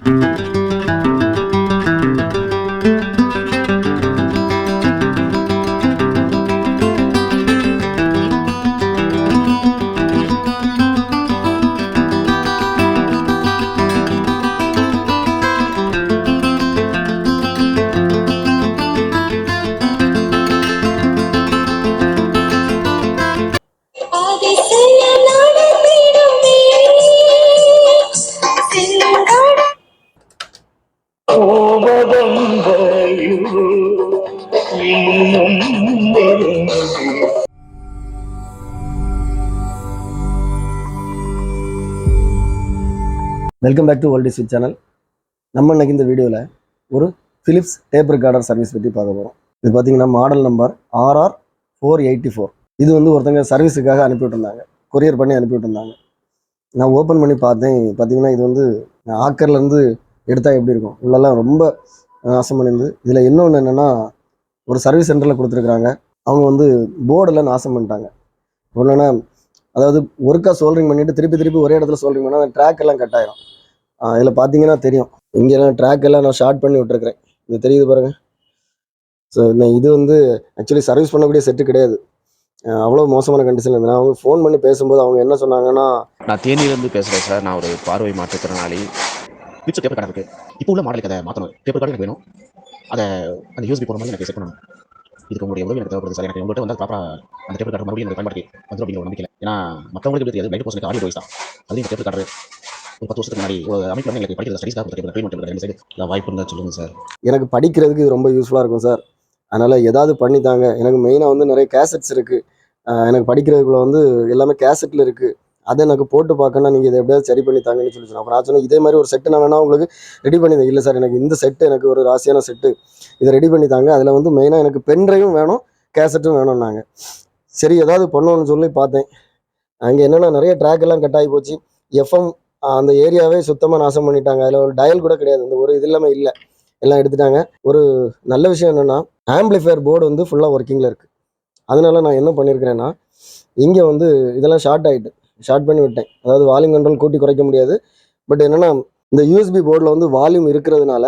Welcome back to old is sweet channel. நம்ம இன்னைக்கு இந்த வீடியோவில் ஒரு ஃபிலிப்ஸ் டேப் ரெக்கார்டர் சர்வீஸ் பற்றி பார்க்க போகிறோம். இது பார்த்தீங்கன்னா மாடல் நம்பர் RR484. இது வந்து ஒருத்தங்க சர்வீஸுக்காக அனுப்பிவிட்டுருந்தாங்க, கொரியர் பண்ணி அனுப்பிவிட்டுருந்தாங்க. நான் ஓப்பன் பண்ணி பார்த்தேன். பார்த்தீங்கன்னா இது வந்து ஆக்கர்லேருந்து எடுத்தால் எப்படி இருக்கும், உள்ளெல்லாம் ரொம்ப நாசம் பண்ணிருந்து. இதில் இன்னொன்று என்னென்னா, ஒரு சர்வீஸ் சென்டரில் கொடுத்துருக்குறாங்க, அவங்க வந்து போர்டெல்லாம் நாசம் பண்ணிட்டாங்க. ஒன்றுன்னா, அதாவது ஒருக்கா சோல்டரிங் பண்ணிவிட்டு திருப்பி ஒரே இடத்துல சோல்டரிங் பண்ணால் அந்த ட்ராக் எல்லாம் கட் ஆயிடும். இதில் பார்த்தீங்கன்னா தெரியும், இங்கெல்லாம் ட்ராக் எல்லாம் நான் ஷார்ட் பண்ணி விட்டுருக்கிறேன். இது தெரியுது பாருங்கள். ஸோ இது வந்து ஆக்சுவலி சர்வீஸ் பண்ணக்கூடிய செட்டு கிடையாது. அவ்வளோ மோசமான கண்டிஷனில் இருந்தேன். அவங்க ஃபோன் பண்ணி பேசும்போது அவங்க என்ன சொன்னாங்கன்னா, நான் தேனியிலேருந்து பேசுகிறேன் சார், நான் ஒரு பார்வை மாற்றுத்திறனாளி. ஃபிலிப்ஸ் டேப் ரெக்கார்டர் இருக்குது, இப்போ உள்ள மாடலுக்கு அதை மாற்றணும். டேப் ரெக்கார்டர் எனக்கு வேணும், அதை அந்த யூஎஸ்பி போகிற மாதிரி எனக்கு செட் பண்ணணும். இதுக்கு உங்களுடைய உதவி எனக்கு தேவைப்படுது சார். எனக்கு உங்கள்கிட்ட வந்து ப்ராப்பராக அந்த டேப் ரெக்கார்டர் மறுபடியும் எனக்கு பயன்படுத்தி வந்து அப்படிங்கிற ஒரு நம்பிக்கை. ஏன்னா மற்றவங்களுக்கு தெரியாது, 90% ஆடியோ வாய்ஸ் தான். அதுலேயும் இந்த டேப் ரெக்கார்டர் ஒரு 10 வருஷத்துக்கு முன்னாடி ஒரு அமைப்பு எனக்கு படிக்கிற ஸ்டடிஸ்க்காக கொடுத்துருக்கேன். ட்ரீட்மெண்ட் ரெண்டு சைடு வாய்ப்பு இருந்தால் சொல்லுங்கள் சார். எனக்கு படிக்கிறதுக்கு இது ரொம்ப யூஸ்ஃபுல்லாக இருக்கும் சார். அதனால் ஏதாவது பண்ணித்தாங்க. எனக்கு மெயினாக வந்து நிறைய கேசட்ஸ் இருக்குது. எனக்கு படிக்கிறதுக்குள்ள வந்து எல்லாமே கேசட்டில் இருக்குது. அதை எனக்கு போட்டு பார்க்கணும், நீங்கள் இதை எப்படியாவது சரி பண்ணி தாங்கன்னு சொல்லி சொன்னேன். அப்புறம் நான் சொன்னேன், இதே மாதிரி ஒரு செட்டு நான் வேணா உங்களுக்கு ரெடி பண்ணித்தேன். இல்லை சார், எனக்கு இந்த செட்டு எனக்கு ஒரு ராசியான செட்டு, இதை ரெடி பண்ணி தாங்க. அதில் வந்து மெயினாக எனக்கு பென்ட்ரைவும் வேணும், கேசட்டும் வேணும்னாங்க. சரி, ஏதாவது பண்ணணும்னு சொல்லி பார்த்தேன். அங்கே என்னென்னா நிறைய ட்ராக் எல்லாம் கட் ஆகி போச்சு. எஃப்எம் அந்த ஏரியாவே சுத்தமாக நாசம் பண்ணிட்டாங்க. அதில் ஒரு டயல் கூட கிடையாது, இந்த ஒரு இது இல்லாமல் இல்லை, எல்லாம் எடுத்துட்டாங்க. ஒரு நல்ல விஷயம் என்னென்னா, ஆம்பிளிஃபையர் போர்டு வந்து ஃபுல்லாக ஒர்க்கிங்கில் இருக்குது. அதனால நான் என்ன பண்ணியிருக்கிறேன்னா, இங்கே வந்து இதெல்லாம் ஷார்ட் பண்ணி விட்டேன். அதாவது வால்யூம் கண்ட்ரோல் கூட்டி குறைக்க முடியாது. பட் என்னென்னா, இந்த யூஎஸ்பி போர்டில் வந்து வால்யூம் இருக்கிறதுனால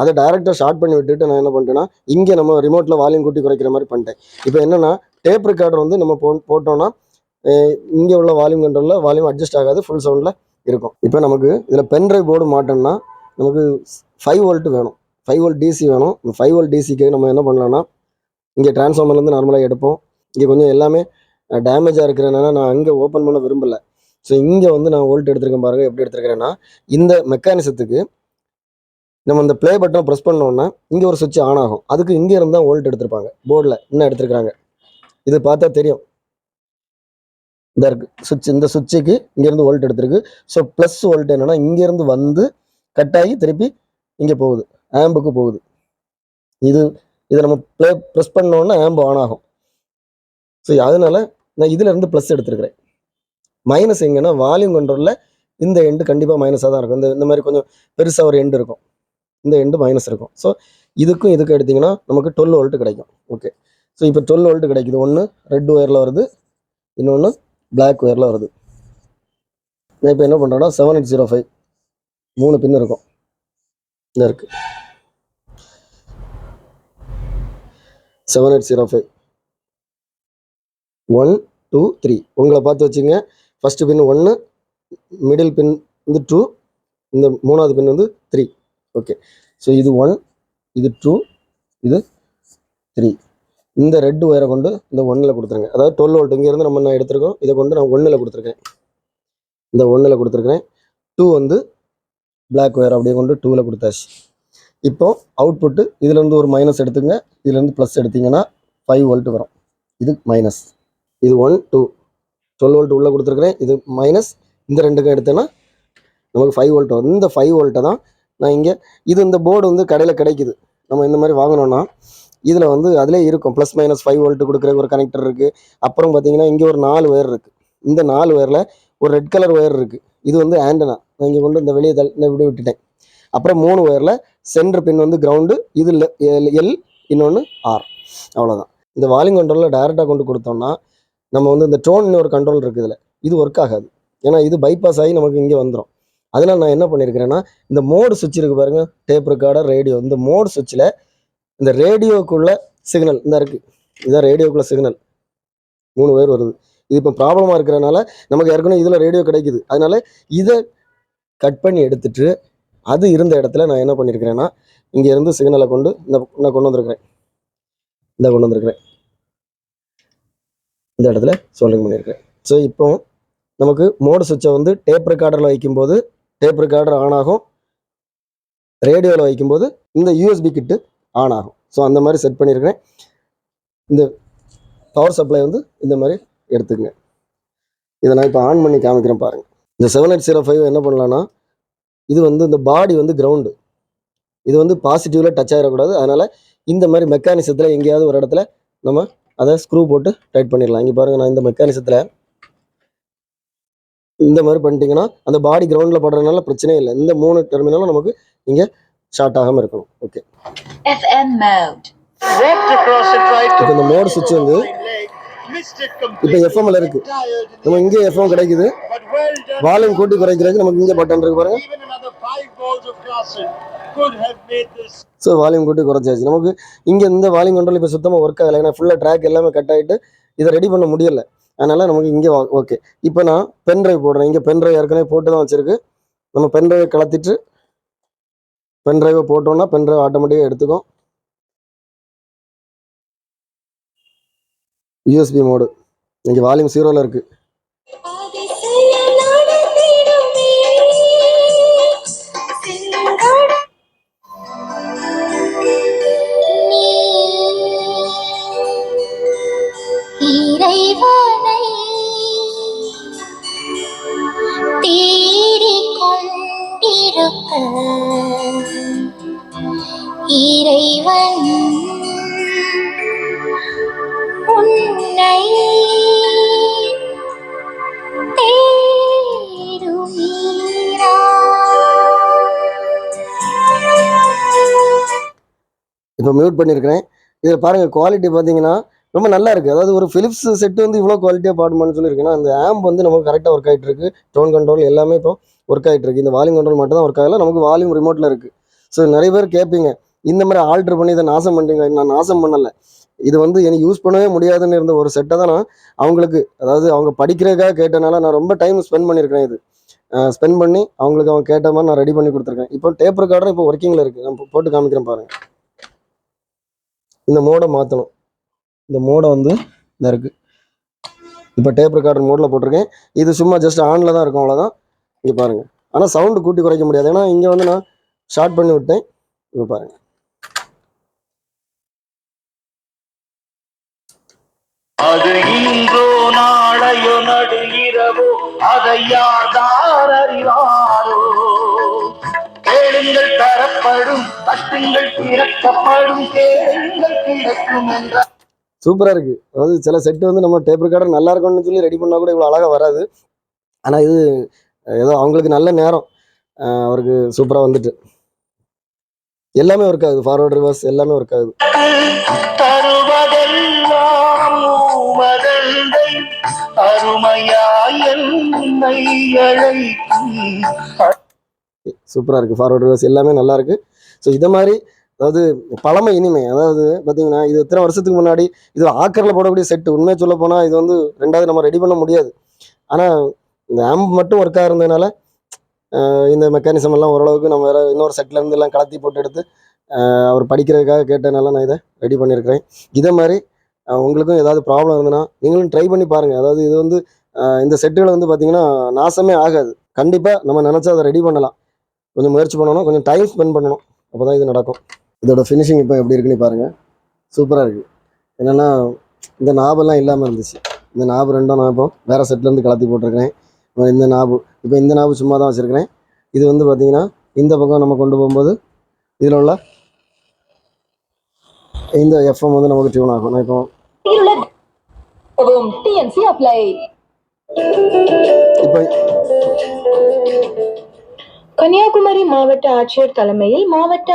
அதை டைரெக்டாக ஷார்ட் பண்ணி விட்டுட்டு நான் என்ன பண்ணிட்டேன்னா, இங்கே நம்ம ரிமோட்டில் வால்யூம் கூட்டி குறைக்கிற மாதிரி பண்ணிட்டேன். இப்போ என்னென்னா, டேப் ரெக்கார்டர் வந்து நம்ம போட்டோன்னா இங்கே உள்ள வால்யூம் கண்ட்ரோலில் வால்யூம் அட்ஜஸ்ட் ஆகாது, ஃபுல் சவுண்டில் இருக்கும். இப்போ நமக்கு இதில் பென்ட்ரைவ் போர்டு மாட்டோம்னா நமக்கு 5 வோல்ட் வேணும், 5 வோல்ட் டிசி வேணும். இந்த 5 வோல்ட் டிசிக்கு நம்ம என்ன பண்ணலாம்னா, இங்கே டிரான்ஸ்ஃபார்மர்லேருந்து நார்மலாக எடுப்போம். இங்கே கொஞ்சம் எல்லாமே டேமேஜாக இருக்கிறனால நான் அங்கே ஓப்பன் பண்ண விரும்பலை. ஸோ இங்கே வந்து நான் வோல்ட் எடுத்திருக்கேன் பாருங்கள். எப்படி எடுத்திருக்கிறேன்னா, இந்த மெக்கானிசத்துக்கு நம்ம இந்த ப்ளே பட்டனை ப்ரெஸ் பண்ணோன்னா இங்கே ஒரு சுவிட்ச் ஆன் ஆகும். அதுக்கு இங்கே இருந்தால் வோல்ட் எடுத்திருப்பாங்க, போர்டில் இன்னும் எடுத்துருக்காங்க. இது பார்த்தா தெரியும், இந்த இருக்குது சுவிட்ச், இந்த சுவிட்சுக்கு இங்கேருந்து வோல்ட் எடுத்திருக்கு. ஸோ ப்ளஸ் வோல்ட் என்னென்னா இங்கேருந்து வந்து கட் ஆகி திருப்பி இங்கே போகுது, ஆம்புக்கு போகுது. இதை நம்ம ப்ரெஸ் பண்ணோன்னா ஆம்பு ஆன் ஆகும். ஸோ அதனால நான் இதிலேருந்து ப்ளஸ் எடுத்துருக்கிறேன். மைனஸ் எங்கன்னா வால்யூம் கண்ட்ரோலில் இந்த எண்டு கண்டிப்பாக மைனஸாக தான் இருக்கும். இந்த மாதிரி கொஞ்சம் பெருசாக ஒரு எண்டு இருக்கும், இந்த எண்டு மைனஸ் இருக்கும். ஸோ இதுக்கும் எடுத்திங்கன்னா நமக்கு 12 வோல்ட் கிடைக்கும். ஓகே, ஸோ இப்போ 12 வோல்ட் கிடைக்குது. ஒன்று ரெட் ஒயரில் வருது, இன்னொன்று பிளாக் ஒயரில் வருது. நான் இப்போ என்ன பண்ணுறேன்னா 7805 3 பின் இருக்கும், இந்த இருக்குது 7805 1 2 3. உங்களை பார்த்து வச்சுங்க. ஃபஸ்ட்டு பின் 1, மிடில் பின் வந்து 2, இந்த 3வது பின் வந்து 3. ஓகே, ஸோ இது 1, இது 2, இது 3. இந்த ரெட் ஒயரை கொண்டு இந்த 1ல் கொடுத்துருங்க. அதாவது 12 வோல்ட் இங்கேருந்து நான் எடுத்துருக்கோம். இதை கொண்டு நான் 1ல் கொடுத்துருக்கேன், இந்த 1ல் கொடுத்துருக்கேன். 2 வந்து பிளாக் ஒயர் அப்படியே கொண்டு 2ல் கொடுத்தாச்சு. இப்போ அவுட்புட்டு இதுலேருந்து ஒரு மைனஸ் எடுத்துங்க, இதுலேருந்து ப்ளஸ் எடுத்திங்கன்னா 5 வோல்ட் வரும். இது மைனஸ், இது 1 2 12 வோல்ட் உள்ளே கொடுத்துருக்குறேன். இது மைனஸ், இந்த ரெண்டுக்கும் எடுத்தேன்னா நமக்கு 5 வோல்ட் வரும். இந்த 5 வோல்ட்டை தான் நான் இங்கே, இது இந்த போர்டு வந்து கடையில் கிடைக்குது. நம்ம இந்த மாதிரி வாங்கினோன்னா இதில் வந்து அதிலே இருக்கும் ப்ளஸ் மைனஸ் 5 வோல்ட் கொடுக்குற ஒரு கனெக்டர் இருக்குது. அப்புறம் பார்த்தீங்கன்னா இங்கே ஒரு 4 ஒயர் இருக்குது. இந்த 4 ஒயரில் ஒரு ரெட் கலர் ஒயர் இருக்குது, இது வந்து ஆண்டனா. நான் இங்கே கொண்டு இந்த வெளியே இப்படி விட்டுட்டேன். அப்புறம் 3 ஒயரில் சென்டர் பின் வந்து கிரவுண்டு, இது எல், இன்னொன்று ஆர். அவ்வளோதான். இந்த வால்யூம் கண்ட்ரோலில் டைரெக்டாக கொண்டு கொடுத்தோம்னா நம்ம வந்து இந்த டோன் ஒரு கண்ட்ரோல் இருக்குது, இதில் இது ஒர்க் ஆகாது. ஏன்னா இது பைபாஸ் ஆகி நமக்கு இங்கே வந்துடும். அதனால் நான் என்ன பண்ணியிருக்கிறேன்னா, இந்த மோடு சுவிட்ச் இருக்குது பாருங்கள், டேப் ரெக்கார்டர், ரேடியோ, இந்த மோடு சுவிட்சில் இந்த ரேடியோக்குள்ள சிக்னல் இந்த இருக்குது, இதுதான் ரேடியோக்குள்ள சிக்னல் 3 வயர் வருது. இது இப்போ ப்ராப்ளமாக இருக்கிறனால நமக்கு ஏற்கனவே இதில் ரேடியோ கிடைக்குது. அதனால் இதை கட் பண்ணி எடுத்துட்டு அது இருந்த இடத்துல நான் என்ன பண்ணியிருக்கிறேன்னா, இங்கேருந்து சிக்னலை கொண்டு நான் கொண்டு வந்திருக்கிறேன், இந்த இடத்துல சோல்டரிங் பண்ணியிருக்கிறேன். ஸோ இப்போ நமக்கு மோடு சுவிட்சை வந்து டேப் ரெக்கார்டரில் வைக்கும்போது டேப் ரெக்கார்டர் ஆன் ஆகும், ரேடியோவில் வைக்கும்போது இந்த யூஎஸ்பி கிட்டு ஆன் ஆகும். ஸோ அந்த மாதிரி செட் பண்ணியிருக்கிறேன். இந்த பவர் சப்ளை வந்து இந்த மாதிரி எடுத்துக்கங்க. இதை நான் இப்போ ஆன் பண்ணி காமிக்கிறேன் பாருங்கள். இந்த 7805 என்ன பண்ணலான்னா, இது வந்து இந்த பாடி வந்து கிரவுண்டு, இது வந்து பாசிட்டிவில் டச் ஆகிடக்கூடாது. அதனால் இந்த மாதிரி மெக்கானிசத்தில் எங்கேயாவது ஒரு இடத்துல நம்ம அதை ஸ்க்ரூ போட்டு டைட் பண்ணிடலாம். இங்கே பாருங்கள், நான் இந்த மெக்கானிசத்தில் இந்த மாதிரி பண்ணிட்டீங்கன்னா அந்த பாடி கிரவுண்டில் படுறதுனால பிரச்சனையே இல்லை. இந்த 3 டெர்மினலும் நமக்கு இங்கே ஷார்ட் ஆகாமல் இருக்கணும். ஓகே, இப்போ இந்த மோடு சுவிட்ச் வந்து இப்போ எஃப்எம்ல இருக்கு, நம்ம இங்கே எஃப்எம் கிடைக்குது. வால்யூம் கூட்டி குறைக்கிறதுக்கு நமக்கு இங்கே பட்டன் இருக்கு பாருங்க. ஸோ வால்யூம் கூட்டி குறைச்சாச்சு. நமக்கு இங்கே இந்த வால்யூம் கண்ட்ரோல் இப்போ சுத்தமாக ஒர்க் ஆகலை, ஏன்னா ஃபுல்லாக ட்ராக் எல்லாமே கட் ஆகிட்டு இதை ரெடி பண்ண முடியலை. அதனால் நமக்கு இங்கே ஓகே. இப்போ நான் பென் ட்ரைவ் போடுறேன். இங்கே பென் ட்ரைவ் ஏற்கனவே போட்டு தான் வச்சுருக்கு. நம்ம பென் ட்ரைவை கலத்திட்டு பென் ட்ரைவை போட்டோம்னா பென் ட்ரைவ் ஆட்டோமேட்டிக்காக எடுத்துக்கும். யூஎஸ்பி மோடு இங்கே வால்யூம் 0ல் இருக்குது. இறைவன் உன்னை தேடுவீரா. இப்போ மியூட் பண்ணியிருக்கிறேன். இதில் பாருங்கள், குவாலிட்டி பார்த்தீங்கன்னா ரொம்ப நல்லா இருக்குது. அதாவது ஒரு ஃபிலிப்ஸ் செட்டு வந்து இவ்வளோ குவாலிட்டியாக பாடுமான்னு சொல்லியிருக்கேன்னா, அந்த ஆம்ப் வந்து நமக்கு கரெக்டாக ஒர்க் ஆகிட்டு இருக்கு. டோன் கண்ட்ரோல் எல்லாமே இப்போ ஒர்க் ஆகிட்டு இருக்கு. இந்த வால்யூம் கண்ட்ரோல் மட்டும் தான் ஒர்க் ஆகலை, நமக்கு வால்யூம் ரிமோட்டில் இருக்குது. ஸோ நிறைய பேர் கேட்பீங்க, இந்த மாதிரி ஆல்ட்ரு பண்ணி இதை நாசம் பண்ணுறீங்க. நான் நாசம் பண்ணலை, இது வந்து எனக்கு யூஸ் பண்ணவே முடியாதுன்னு இருந்த ஒரு செட்டை தான் நான் அவங்களுக்கு, அதாவது அவங்க படிக்கிறதுக்காக கேட்டனால நான் ரொம்ப டைம் ஸ்பெண்ட் பண்ணியிருக்கிறேன். இது ஸ்பெண்ட் பண்ணி அவங்களுக்கு அவங்க கேட்ட மாதிரி நான் ரெடி பண்ணி கொடுத்துருக்கேன். இப்போ டேப் ரெக்கார்டர் இப்போ ஒர்க்கிங்கில் இருக்குது. நான் போட்டு காமிக்கிறேன் பாருங்கள். இந்த மோடை மாற்றணும். இந்த மோடை வந்து இந்த இருக்குது. இப்போ டேப் ரெக்கார்டர் மோடில் போட்டிருக்கேன். இது சும்மா ஜஸ்ட் ஆனில் தான் இருக்கும், அவ்வளோதான். இங்கே பாருங்கள். ஆனால் சவுண்டு கூட்டி குறைக்க முடியாது, ஏன்னா இங்கே வந்து நான் ஷார்ட் பண்ணி விட்டேன். இப்போ பாருங்கள், அது இன்றோ நாளையோ நடு இரவோ அதை யார் அறிவாரோ. கேளுங்கள் தரப்படும், தட்டுங்கள் திறக்கப்படும், கேளுங்கள் கிடைக்கும் என்ற. சூப்பராக இருக்குது. அதாவது சில செட்டு வந்து நம்ம டேப் ரெக்கார்டர் நல்லா இருக்கும்னு சொல்லி ரெடி பண்ணால் கூட இவ்வளோ அழகாக வராது. ஆனால் இது ஏதோ அவங்களுக்கு நல்ல நேரம், அவருக்கு சூப்பராக வந்துட்டு எல்லாமே ஒர்க் ஆகுது. ஃபார்வர்ட் ரிவர்ஸ் எல்லாமே ஒர்க் ஆகுது. சூப்பராக இருக்குது. ஃபார்வர்ட் ரிவர்ஸ் எல்லாமே நல்லா இருக்குது. ஸோ இதை மாதிரி அதாவது பழமை இனிமை, அதாவது பார்த்தீங்கன்னா இது எத்தனை வருஷத்துக்கு முன்னாடி இது ஆக்கரில் போடக்கூடிய செட்டு. உண்மையை சொல்ல போனால் இது வந்து ரெண்டாவது நம்ம ரெடி பண்ண முடியாது. ஆனால் இந்த ஆம்ப் மட்டும் ஒர்க்காக இருந்ததுனால இந்த மெக்கானிசம் எல்லாம் ஓரளவுக்கு நம்ம வேறு இன்னொரு செட்லேருந்து எல்லாம் கலத்தி போட்டு எடுத்து அவர் படிக்கிறதுக்காக கேட்டனால நான் இதை ரெடி பண்ணியிருக்கிறேன். இதே மாதிரி உங்களுக்கும் ஏதாவது ப்ராப்ளம் இருந்ததுன்னா நீங்களும் ட்ரை பண்ணி பாருங்கள். அதாவது இது வந்து இந்த செட்டுகளை வந்து பார்த்திங்கன்னா நாசமே ஆகாது. கண்டிப்பாக நம்ம நினச்சா அதை ரெடி பண்ணலாம். கொஞ்சம் முயற்சி பண்ணணும், கொஞ்சம் டைம் ஸ்பெண்ட் பண்ணணும், அப்போ தான் இது நடக்கும். இதோட ஃபினிஷிங் இப்போ எப்படி இருக்குன்னு பாருங்கள். சூப்பராக இருக்குது. என்னென்னா இந்த நாபெல்லாம் இல்லாமல் இருந்துச்சு. இந்த நாபு ரெண்டும் நான் இப்போ வேறு செட்லேருந்து கலத்தி போட்டிருக்கிறேன். இந்த நாபு இப்போ இந்த நாபு சும்மா தான் வச்சுருக்கிறேன். இது வந்து பார்த்திங்கன்னா இந்த பக்கம் நம்ம கொண்டு போகும்போது இதில் உள்ள இந்த எஃப்எம் வந்து நமக்கு டியூன் ஆகும். நான் இப்போ கன்னியாகுமரி மாவட்ட ஆட்சியர் தலைமையில் மாவட்ட.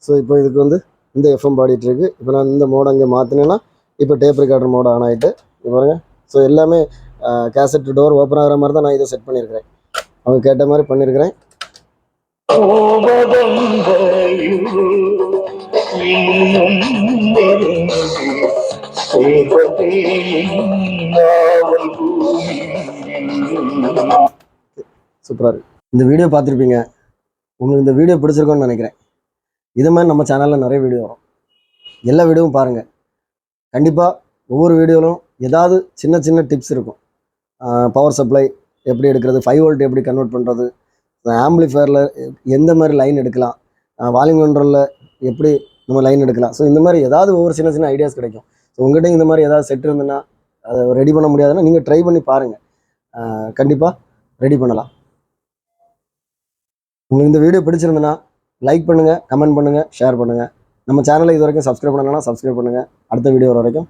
ஸோ இப்போ இதுக்கு வந்து இந்த எஃப்எம் பாடிட்டு இருக்கு. இப்போ நான் இந்த மோடை அங்கே மாற்றினேன்னா இப்போ டேப் ரெக்கார்டர் மோட ஆன் ஆகிட்டு பாருங்க. ஸோ எல்லாமே கேசட் டோர் ஓப்பன் ஆகிற மாதிரி தான் நான் இதை செட் பண்ணியிருக்கிறேன். அவங்க கேட்ட மாதிரி பண்ணியிருக்கிறேன். போவதென்ற இன்னும் நெருங்கி சேர்வதே நாவல் பூமி. சூப்பராக இருக்கு. இந்த வீடியோ பார்த்துருப்பீங்க. உங்களுக்கு இந்த வீடியோ பிடிச்சிருக்கோன்னு நினைக்கிறேன். இது மாதிரி நம்ம சேனலில் நிறைய வீடியோ வரும். எல்லா வீடியோவும் பாருங்கள். கண்டிப்பாக ஒவ்வொரு வீடியோவிலும் ஏதாவது சின்ன சின்ன டிப்ஸ் இருக்கும். பவர் சப்ளை எப்படி எடுக்கிறது, 5 வோல்ட் எப்படி கன்வெர்ட் பண்ணுறது, ஆம்பிளிஃபயரில் எந்த மாதிரி லைன் எடுக்கலாம், வால்யூம் கண்ட்ரோலில் எப்படி நம்ம லைன் எடுக்கலாம். ஸோ இந்த மாதிரி ஏதாவது ஒவ்வொரு சின்ன சின்ன ஐடியாஸ் கிடைக்கும். ஸோ உங்கள்கிட்ட இந்த மாதிரி ஏதாவது செட் இருந்துன்னா அதை ரெடி பண்ண முடியாதுன்னா நீங்கள் ட்ரை பண்ணி பாருங்கள். கண்டிப்பாக ரெடி பண்ணலாம். உங்களுக்கு இந்த வீடியோ பிடிச்சிருந்துன்னா லைக் பண்ணுங்கள், கமெண்ட் பண்ணுங்கள், ஷேர் பண்ணுங்கள். நம்ம சேனலை இது வரைக்கும் சப்ஸ்கிரைப் பண்ணலைன்னா சப்ஸ்கிரைப் பண்ணுங்கள். அடுத்த வீடியோ வர வரைக்கும்